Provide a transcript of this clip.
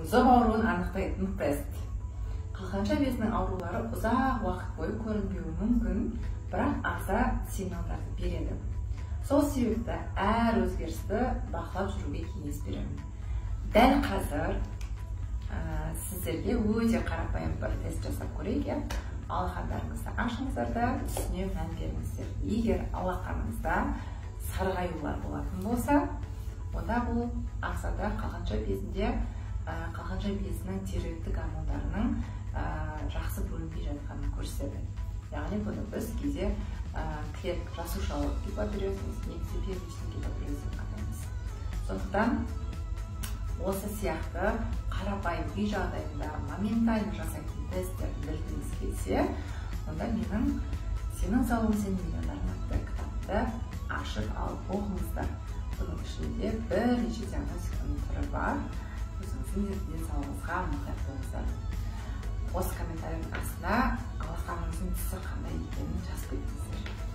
зоб ауруын анықтайтын тест. Қалқанша безінің аурулары ұзақ уақыт бойы көрінбеуі мүмкін, бірақ ағза сигналдарды береді. Сол себепті әр өзгерісті бақылап жүруге кеңес беремін. Дәл қазір сіздерге өте қарапайым бір тест жасап көрейік. Алақандарыңызды ашыңыздар да түсіне мән беріңіздер. Егер алақаныңызда сарғаюлар болатын болса, онда бұл ағзада қалқанша безінің тиреоидті гормондарының жақсы бөлінбей жатқанын көрсетеді. Яғни бұны біз кейде жасушалық гипотиреозис, немесе первичный гипотиреозис деп атаймыз. Сондықтан осы сияқты қарапайым үй жағдайында моментально жасайтын тесттерді білгіңіз келсе, онда менің «Сенің залың сен миллиондарың» атты кітапты ашып алып оқыңыздар. Бұның ішінде бірнеше диагностиканың түрі бар. Өзіңіздің денсаулығыңызға мұқият болыңыздар. Осы комментарийдің астына алақаныңыздың түсі қандай екенін жазып кетіңіздер.